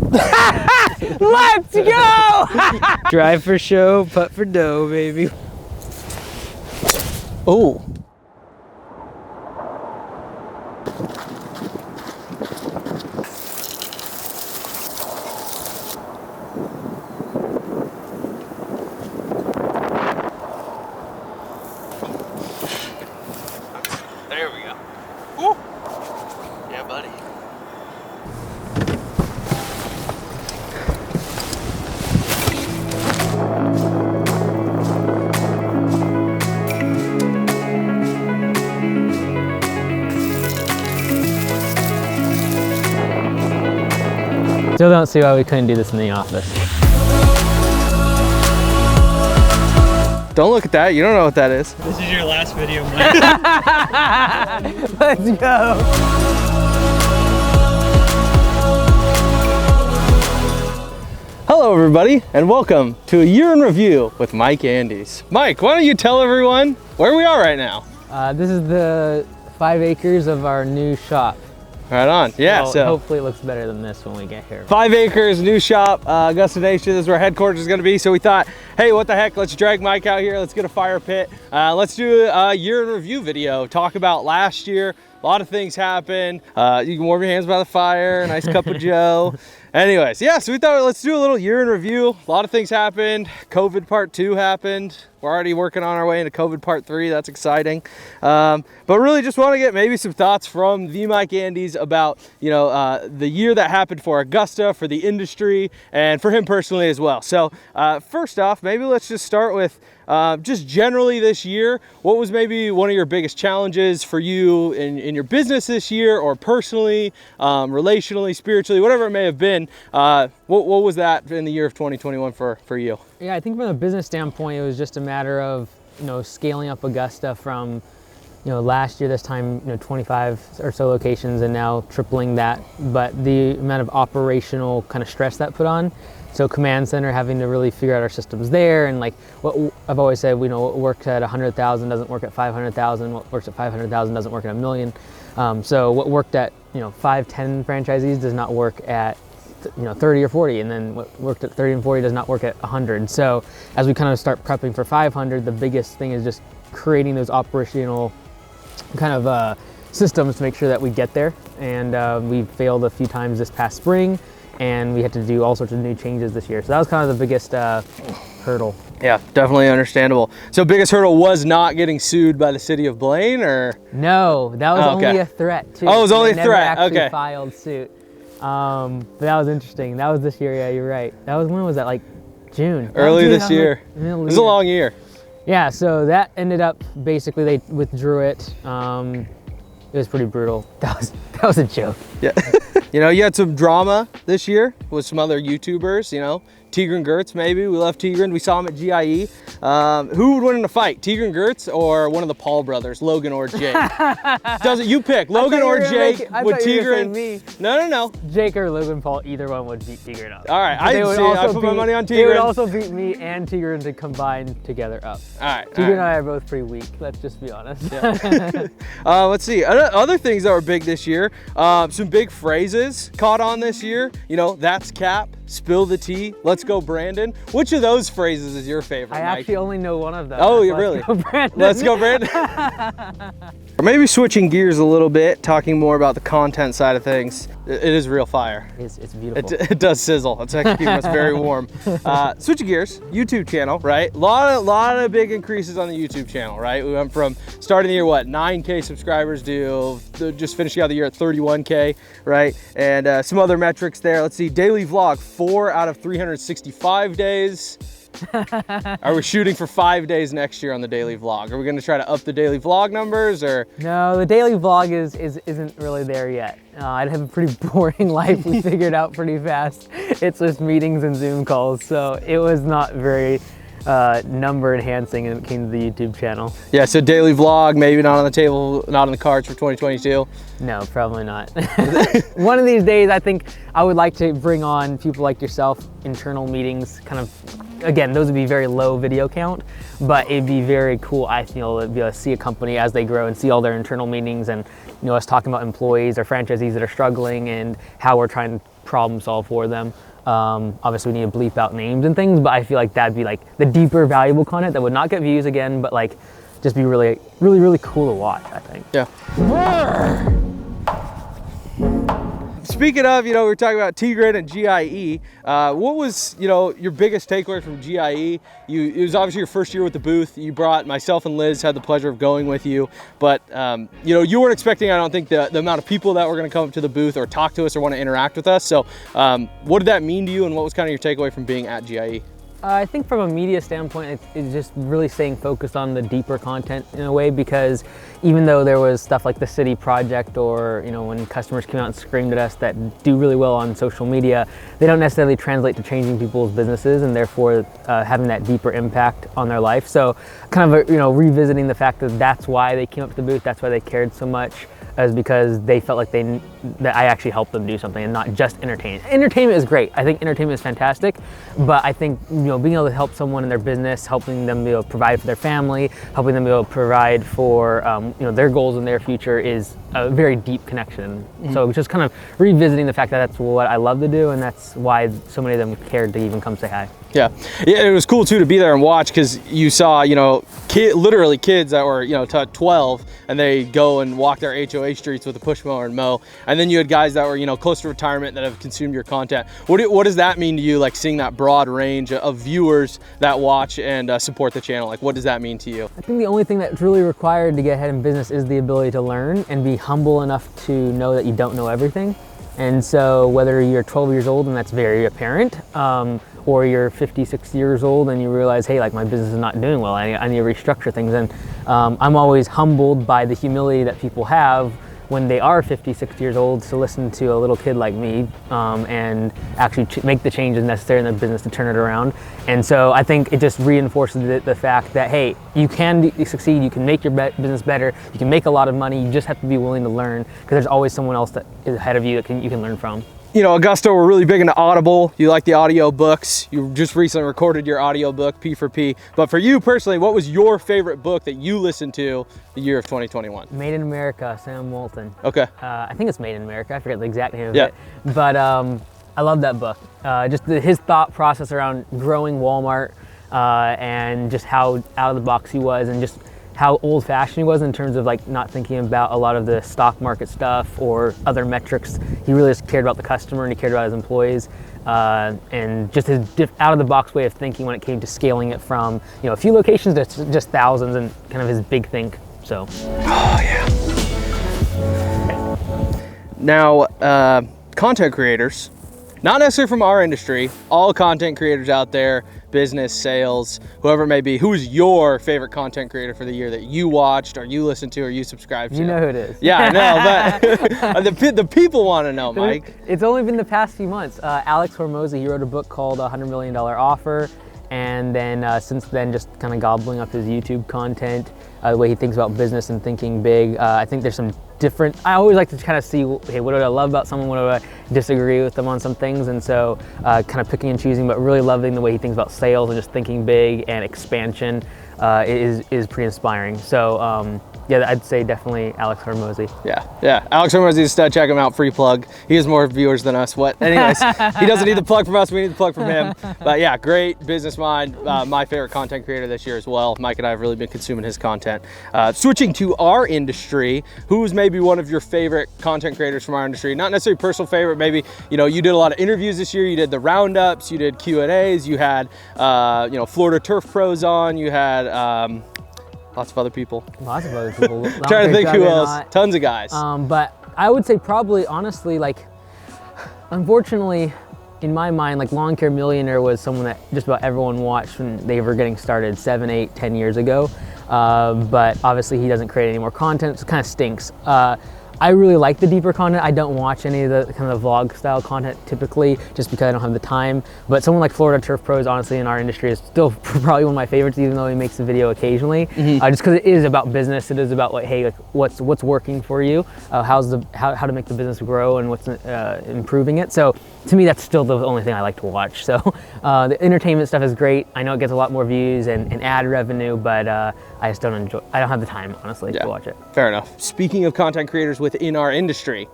Let's go! Drive for show, putt for dough, baby. Oh. There we go. Woo. Yeah, buddy. Still don't see why we couldn't do this in the office. Don't look at that. You don't know what that is. This is your last video, Mike. Let's go. Hello, everybody, and welcome to a year in review with Mike Andes. Mike, why don't you tell everyone where we are right now? This is the 5 acres of our new shop. Right on. Yeah, Well, so hopefully it looks better than this when we get here. 5 acres, new shop, Augusta Nation. This is where headquarters is going to be. So we thought, hey, what the heck? Let's drag Mike out here. Let's get a fire pit. Let's do a year in review video. Talk about last year. A lot of things happened. You can warm your hands by the fire. A nice cup of Joe. Anyways, yeah, so we thought let's do a little year in review. A lot of things happened. COVID part 2 happened. We're already working on our way into COVID part 3. That's exciting. But really just want to get maybe some thoughts from the Mike Andes about, you know, the year that happened for Augusta, for the industry, and for him personally as well. So first off, maybe let's just start with just generally this year. What was maybe one of your biggest challenges for you in your business this year, or personally, relationally, spiritually, whatever it may have been? What was that in the year of 2021 for you? Yeah, I think from a business standpoint, it was just a matter of, you know, scaling up Augusta from, you know, last year this time, you know, 25 or so locations, and now tripling that. But the amount of operational kind of stress that put on. So command center, having to really figure out our systems there, and like what I've always said, you know, what works at 100,000 doesn't work at 500,000. What works at 500,000 doesn't work at 1 million. So what worked at, you know, 5, 10 franchisees does not work at, you know, 30 or 40, and then what worked at 30 and 40 does not work at 100. So as we kind of start prepping for 500, the biggest thing is just creating those operational kind of systems to make sure that we get there. And we failed a few times this past spring, and we had to do all sorts of new changes this year. So that was kind of the biggest hurdle. Yeah, definitely understandable. So biggest hurdle was not getting sued by the city of Blaine, or? No, that was okay. only a threat too. Oh, it was only a They never threat, actually okay. filed suit. But that was interesting. That was this year, yeah, you're right. That was, when was that, like June? Early June, this year. It was a long year. Yeah, so that ended up, basically they withdrew it. It was pretty brutal. That was a joke. Yeah. You know, you had some drama this year with some other YouTubers, you know. Tigran Gertz, maybe. We love Tigran. We saw him at GIE. Who would win in a fight, Tigran Gertz or one of the Paul brothers, Logan or Jake? You pick, Logan or Jake. Would Tigran? Me. No. Jake or Logan Paul, either one would beat Tigran up. All right, I put my money on Tigran. They would also beat me and Tigran to combine together up. All right. Tigran and I are both pretty weak. Let's just be honest. Yeah. Let's see. Other things that were big this year. Some big phrases caught on this year. You know, that's Cap. Spill the tea. Let's go, Brandon. Which of those phrases is your favorite, I Mike? actually only know one of them. Oh, you really? Let's go, Brandon. Let's go, Brandon. Or maybe switching gears a little bit, talking more about the content side of things. It is real fire. It's beautiful. It does sizzle. It's actually keeping us very warm. Switching gears, YouTube channel, right? Lot of big increases on the YouTube channel, right? We went from starting the year, what, 9K subscribers to just finishing out the year at 31K, right? And some other metrics there. Let's see, daily vlog, 4 out of 365 days. Are we shooting for 5 days next year on the daily vlog? Are we gonna try to up the daily vlog numbers, or? No, the daily vlog isn't really there yet. I'd have a pretty boring life. We figured out pretty fast. It's just meetings and Zoom calls, so it was not very number enhancing when it came to the YouTube channel. Yeah, so daily vlog, maybe not on the table, not on the cards for 2022? No, probably not. One of these days, I think I would like to bring on people like yourself, internal meetings, kind of, again, those would be very low video count, but it'd be very cool, I feel, to be able to see a company as they grow and see all their internal meetings, and, you know, us talking about employees or franchisees that are struggling and how we're trying to problem solve for them. Obviously we need to bleep out names and things, but I feel like that'd be like the deeper valuable content that would not get views again, but like just be really cool to watch, I think. Yeah. Speaking of, we were talking about T-Grid and GIE. What was, your biggest takeaway from GIE? It was obviously your first year with the booth. You brought myself and Liz, had the pleasure of going with you. But, you weren't expecting, I don't think, the amount of people that were going to come up to the booth or talk to us or want to interact with us. So what did that mean to you, and what was kind of your takeaway from being at GIE? I think from a media standpoint, it's just really staying focused on the deeper content in a way, because even though there was stuff like the city project or, when customers came out and screamed at us that do really well on social media, they don't necessarily translate to changing people's businesses and therefore having that deeper impact on their life. So kind of, revisiting the fact that that's why they came up to the booth, that's why they cared so much, is because they felt like that I actually helped them do something and not just entertain. Entertainment is great. I think entertainment is fantastic, but I think, being able to help someone in their business, helping them be able to provide for their family, helping them be able to provide for, their goals in their future is a very deep connection. Mm-hmm. So just kind of revisiting the fact that that's what I love to do, and that's why so many of them cared to even come say hi. Yeah, it was cool too to be there and watch, because you saw, literally kids that were, 12, and they go and walk their HOA streets with a push mower and mow. And then you had guys that were, close to retirement that have consumed your content. What does that mean to you, like seeing that broad range of viewers that watch and support the channel? Like, what does that mean to you? I think the only thing that's really required to get ahead in business is the ability to learn and be humble enough to know that you don't know everything. And so whether you're 12 years old and that's very apparent, or you're 56 years old and you realize, hey, like my business is not doing well, I need to restructure things. And I'm always humbled by the humility that people have when they are 50, 60 years old to listen to a little kid like me and actually make the changes necessary in their business to turn it around. And so I think it just reinforces the fact that, hey, you can succeed, you can make your business better, you can make a lot of money, you just have to be willing to learn, because there's always someone else that is ahead of you that you can learn from. Augusto, we're really big into Audible. You like the audiobooks. You just recently recorded your audiobook, P for P. But for you personally, what was your favorite book that you listened to the year of 2021? Made in America, Sam Walton. Okay. I think it's Made in America. I forget the exact name of it. But I love that book. Just his thought process around growing Walmart and just how out of the box he was, and just how old-fashioned he was in terms of like not thinking about a lot of the stock market stuff or other metrics. He really just cared about the customer and he cared about his employees, and just his out-of-the-box way of thinking when it came to scaling it from a few locations to just thousands, and kind of his big think. So. Oh yeah. Now, content creators, not necessarily from our industry, all content creators out there, business, sales, whoever it may be, who's your favorite content creator for the year that you watched or you listened to or you subscribed to? You know who it is. Yeah, I know, but the people want to know, Mike. It's only been the past few months. Alex Hormozi, he wrote a book called $100 Million Offer, and then since then just kind of gobbling up his YouTube content, the way he thinks about business and thinking big. I think there's some different, I always like to kind of see, hey, what do I love about someone, what do I disagree with them on some things, and so kind of picking and choosing, but really loving the way he thinks about sales and just thinking big and expansion is pretty inspiring. So yeah, I'd say definitely Alex Hormozi. Yeah. Alex Hormozi is a stud. Check him out. Free plug. He has more viewers than us. Anyways, he doesn't need the plug from us. We need the plug from him. But yeah, great business mind. My favorite content creator this year as well. Mike and I have really been consuming his content. Switching to our industry, who's maybe one of your favorite content creators from our industry? Not necessarily personal favorite. Maybe you did a lot of interviews this year. You did the roundups. You did Q&As. You had Florida Turf Pros on. You had. Lots of other people. Lots of other people. Trying to think who else. Tons of guys. But I would say probably, honestly, like, unfortunately, in my mind, like Lawn Care Millionaire was someone that just about everyone watched when they were getting started 7, 8, 10 years ago. But obviously he doesn't create any more content, so it kind of stinks. I really like the deeper content. I don't watch any of the kind of vlog style content typically, just because I don't have the time. But someone like Florida Turf Pros, honestly, in our industry is still probably one of my favorites, even though he makes a video occasionally. Just because it is about business. It is about like, hey, like what's working for you, how to make the business grow, and what's improving it. So to me, that's still the only thing I like to watch. So the entertainment stuff is great. I know it gets a lot more views and ad revenue, but I just don't have the time, honestly, to watch it. Fair enough. Speaking of content creators within our industry,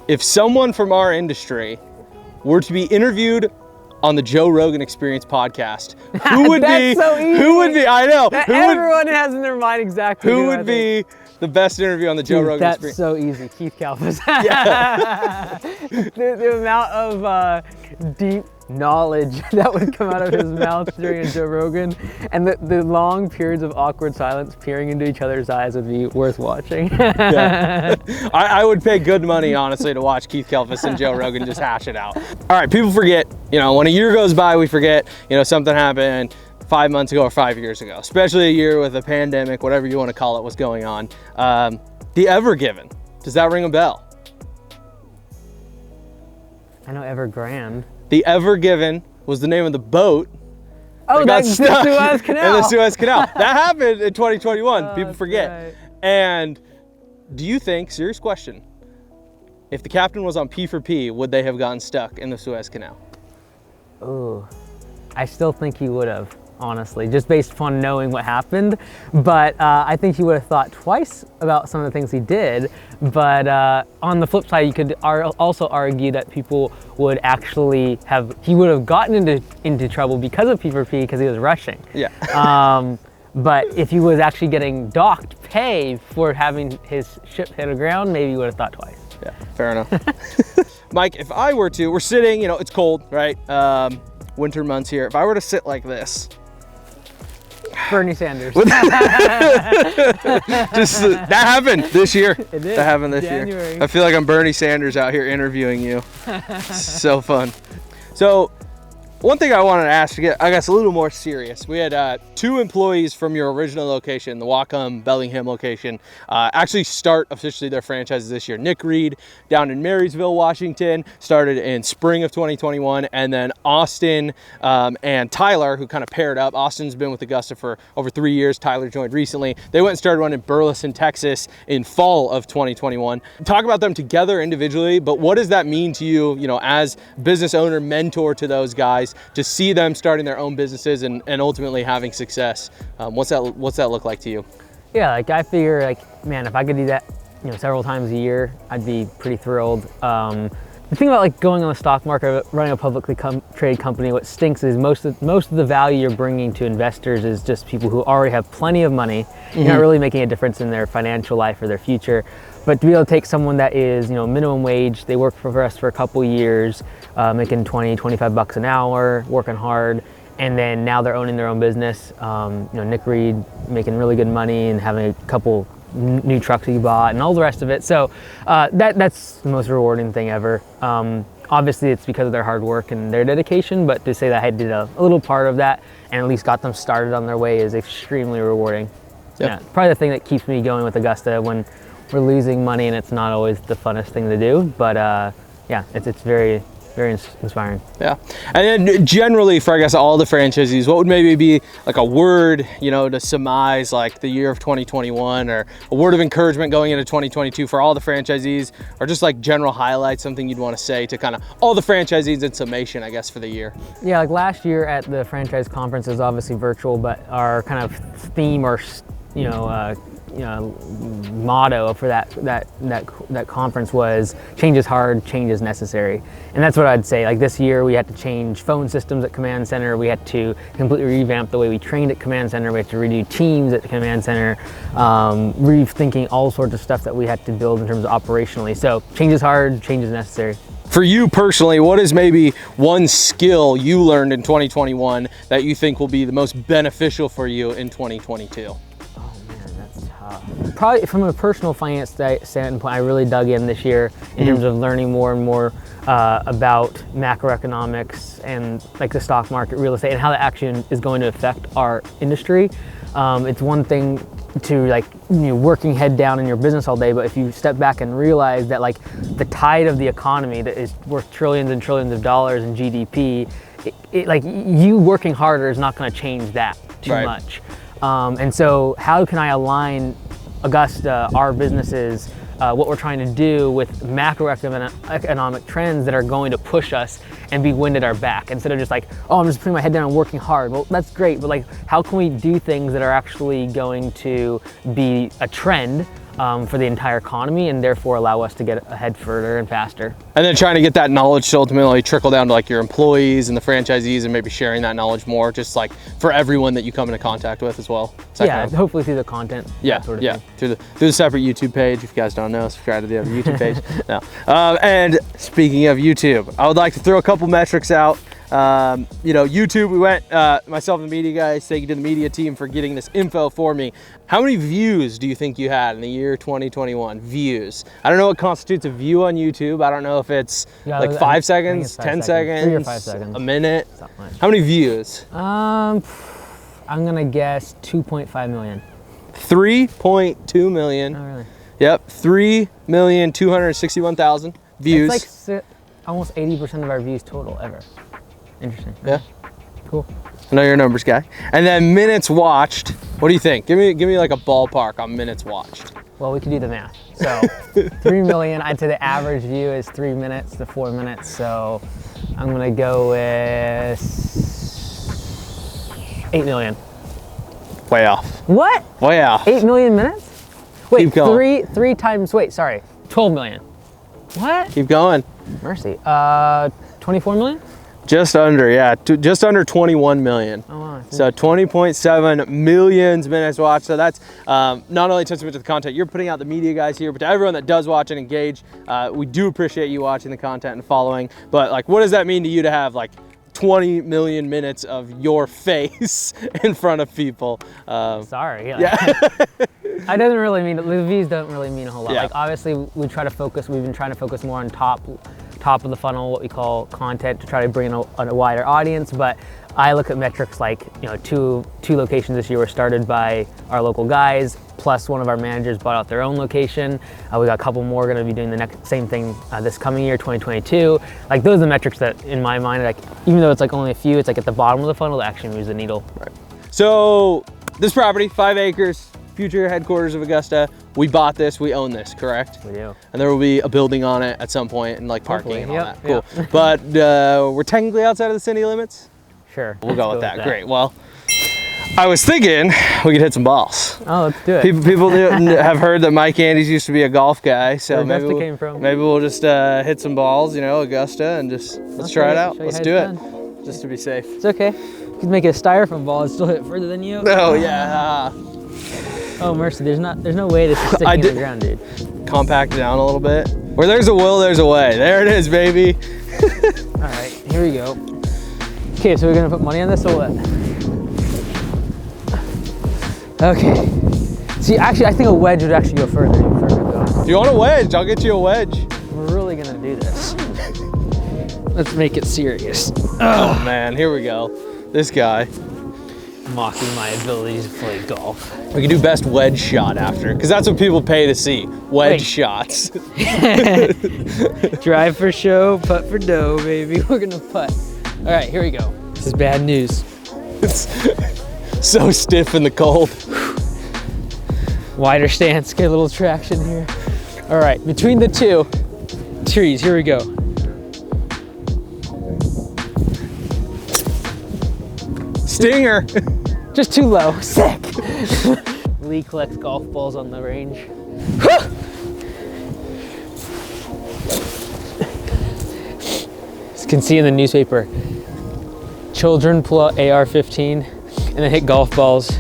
if someone from our industry were to be interviewed on the Joe Rogan Experience podcast, who would be? So easy. Who would be? I know. Everyone has in their mind exactly who would be the best interview on the Joe Rogan That's Experience? so easy. Keith Kalfas. Yeah. the amount of deep knowledge that would come out of his mouth during a Joe Rogan, and the long periods of awkward silence peering into each other's eyes would be worth watching. Yeah. I would pay good money, honestly, to watch Keith Kalfas and Joe Rogan just hash it out. All right, people forget, you know, when a year goes by, we forget, you know, something happened 5 months ago or 5 years ago, especially a year with a pandemic, whatever you want to call it, was going on. The Ever Given, does that ring a bell? I know Evergrande. The Ever Given was the name of the boat. Oh, that got the stuck Suez Canal. in the Suez Canal. That happened in 2021. People forget. Right. And do you think, serious question, if the captain was on P for P, would they have gotten stuck in the Suez Canal? Ooh, I still think he would have, honestly, just based upon knowing what happened. But I think he would have thought twice about some of the things he did. But on the flip side, you could also argue that people would actually he would have gotten into trouble because of P4P because he was rushing. Yeah. But if he was actually getting docked pay for having his ship hit the ground, maybe he would have thought twice. Yeah, fair enough. Mike, if I were to, we're sitting, you know, it's cold, right? Winter months here. If I were to sit like this, Bernie Sanders. Just that happened this year. It did. That happened this January. year. I feel like I'm Bernie Sanders out here interviewing you. So fun. So one thing I wanted to ask to get, I guess, a little more serious. We had 2 employees from your original location, the Whatcom Bellingham location, actually start officially their franchises this year. Nick Reed down in Marysville, Washington, started in spring of 2021, and then Austin and Tyler, who kind of paired up. Austin's been with Augusta for over 3 years. Tyler joined recently. They went and started one in Burleson, Texas in fall of 2021. Talk about them together individually, but what does that mean to you, you know, as business owner, mentor to those guys, to see them starting their own businesses and ultimately having success? What's that look like to you? Yeah, like I figure, like, man, if I could do that, you know, several times a year, I'd be pretty thrilled. The thing about like going on the stock market, running a publicly traded company, what stinks is most of the value you're bringing to investors is just people who already have plenty of money. Mm-hmm. You're not really making a difference in their financial life or their future. But to be able to take someone that is, you know, minimum wage, they work for us for a couple years, making 20, 25 bucks an hour, working hard, and then now they're owning their own business. You know, Nick Reed making really good money and having a couple new trucks he bought and all the rest of it. So that's the most rewarding thing ever. Obviously it's because of their hard work and their dedication, but to say that I did a little part of that and at least got them started on their way is extremely rewarding. Yep. Yeah, probably the thing that keeps me going with Augusta when we're losing money and it's not always the funnest thing to do, but yeah, it's very, very inspiring. Yeah. And then generally for, I guess, all the franchisees, what would maybe be like a word, you know, to surmise like the year of 2021, or a word of encouragement going into 2022 for all the franchisees, or just like general highlights, something you'd want to say to kind of all the franchisees in summation, I guess, for the year? Yeah, like last year at the franchise conference is obviously virtual, but our kind of theme or, you know, motto for that conference was change is hard, change is necessary. And that's what I'd say. Like this year we had to change phone systems at Command Center, we had to completely revamp the way we trained at Command Center, we had to redo teams at the Command Center, rethinking all sorts of stuff that we had to build in terms of operationally. So change is hard, change is necessary. For you personally, what is maybe one skill you learned in 2021 that you think will be the most beneficial for you in 2022? Probably from a personal finance standpoint, I really dug in this year in terms of learning more and more about macroeconomics and like the stock market, real estate, and how that action is going to affect our industry. It's one thing to like, you know, working head down in your business all day, but if you step back and realize that like the tide of the economy that is worth trillions and trillions of dollars in GDP, like you working harder is not going to change that too much. And so how can I align Augusta, our businesses, what we're trying to do with macroeconomic trends that are going to push us and be wind at our back, instead of just like, oh, I'm just putting my head down and working hard. Well, that's great, but like, how can we do things that are actually going to be a trend for the entire economy, and therefore allow us to get ahead further and faster. And then trying to get that knowledge to ultimately trickle down to like your employees and the franchisees, and maybe sharing that knowledge more, just like for everyone that you come into contact with as well. Yeah, hopefully through the content. Yeah, sort of yeah, thing. through the separate YouTube page. If you guys don't know, subscribe to the other YouTube page. No. And speaking of YouTube, I would like to throw a couple metrics out. You know, YouTube, we went, myself and the media guys, thank you to the media team for getting this info for me. How many views do you think you had in the year 2021? Views. I don't know what constitutes a view on YouTube. I don't know if it's like 5 seconds, 10 seconds, 3 or 5 seconds. a minute. Something like How many views? I'm gonna guess 2.5 million. 3.2 million. Oh, really? Yep, 3,261,000 views. It's like almost 80% of our views total ever. Interesting. Yeah. Cool. I know you're a numbers guy. And then minutes watched. What do you think? Give me like a ballpark on minutes watched. Well, we can do the math. So 3 million, I'd say the average view is 3 minutes to 4 minutes. So I'm gonna go with 8 million. Way off. What? Way off. 8 million minutes? Wait, Keep going. three times, wait, sorry, 12 million. What? Keep going. Mercy. 24 million? Just under, yeah, just under 21 million. Oh, wow. So 20.7 million minutes watched. So that's not only testament to the content you're putting out, the media guys here, but to everyone that does watch and engage. We do appreciate you watching the content and following. But like, what does that mean to you to have like 20 million minutes of your face in front of people? Sorry. Yeah. It doesn't really mean, the views don't really mean a whole lot. Yeah. Like obviously we've been trying to focus more on top of the funnel, what we call content, to try to bring in a wider audience. But I look at metrics like, you know, two locations this year were started by our local guys, plus one of our managers bought out their own location. We got a couple more gonna be doing the same thing this coming year, 2022. Like those are the metrics that in my mind, like even though it's like only a few, it's like at the bottom of the funnel that actually moves the needle. Right. So this property, 5 acres, future headquarters of Augusta. We bought this, we own this, correct? We do. And there will be a building on it at some point and like parking and all Yep, that. Cool. But we're technically outside of the city limits? Sure. We'll go with that. Great. Well, I was thinking we could hit some balls. Oh, let's do it. People have heard that Mike Andes used to be a golf guy, so Where Augusta came from. maybe we'll just hit some balls, you know, Augusta, and just let's try it out. Let's do it, just to be safe. It's okay. You can make it a styrofoam ball and still hit further than you. Oh yeah. Oh mercy, there's no way this is sticking to the ground, dude. Compact it down a little bit. Where there's a will, there's a way. There it is, baby. All right, here we go. Okay, so we're gonna put money on this or what? Okay. See, actually, I think a wedge would actually go further. If you want a wedge, I'll get you a wedge. We're really gonna do this. Let's make it serious. Oh man, here we go. This guy. Mocking my abilities to play golf. We can do best wedge shot after, because that's what people pay to see. Wedge shots. Drive for show, putt for dough, baby. We're gonna putt. All right, here we go. This is bad news. It's so stiff in the cold. Wider stance, get a little traction here. All right, between the two trees, here we go. Stinger. Just too low, sick. Lee collects golf balls on the range. As you can see in the newspaper, children pull out AR-15 and then hit golf balls.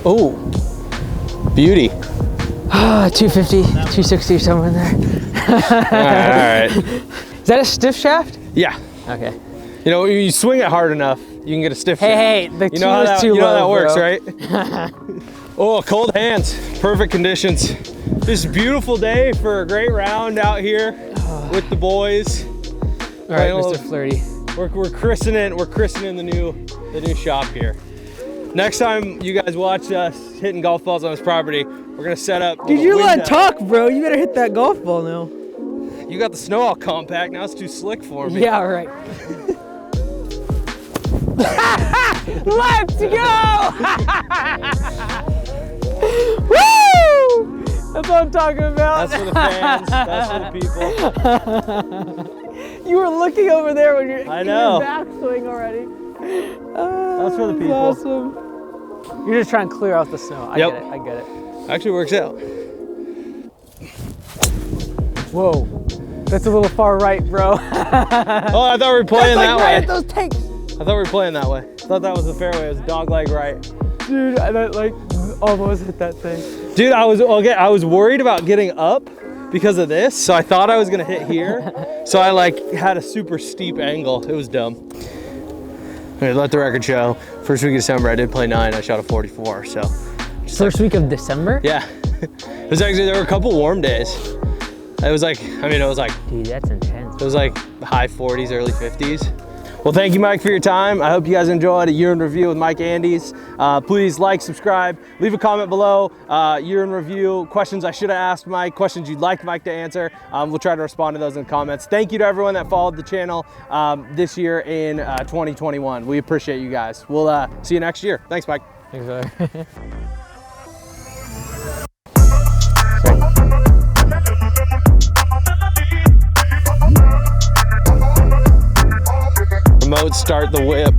Oh, beauty. 250, 260, somewhere in there. All right. Is that a stiff shaft? Yeah. Okay. You know, you swing it hard enough, you can get a stiff shaft. Hey, the you know how that, too you know low, how that works, bro. right? Oh, cold hands, perfect conditions. This beautiful day for a great round out here with the boys. All right, Mr. Flirty. We're christening the new shop here. Next time you guys watch us hitting golf balls on this property, we're gonna set up. Dude, you're allowed to talk, bro. You better hit that golf ball now. You got the snow all compact, now it's too slick for me. Yeah, right. Let's go! Woo! That's what I'm talking about. That's for the fans, that's for the people. You were looking over there when you're I know. backswing already. That's for the people. Awesome. You're just trying to clear out the snow. I Yep. get it. I get it. Actually works out. Whoa. That's a little far right, bro. Oh, I thought we were playing That's that like right way. at those tanks. I thought we were playing that way. I thought that was the fairway. It was dog leg right. Dude, I like almost hit that thing. Dude, I was worried about getting up because of this, so I thought I was gonna hit here. So I like had a super steep angle. It was dumb. Okay, let the record show. First week of December, I did play 9. I shot a 44. So First week of December? yeah, it was actually, there were a couple warm days. It was like, I mean, it was like Dude, that's intense. It was like high 40s, early 50s. Well, thank you, Mike, for your time. I hope you guys enjoyed a year in review with Mike Andes. Please like, subscribe, leave a comment below. Year in review, questions I should have asked Mike, questions you'd like Mike to answer. We'll try to respond to those in the comments. Thank you to everyone that followed the channel this year in 2021. We appreciate you guys. We'll see you next year. Thanks, Mike. Thanks, brother. Remote start the whip.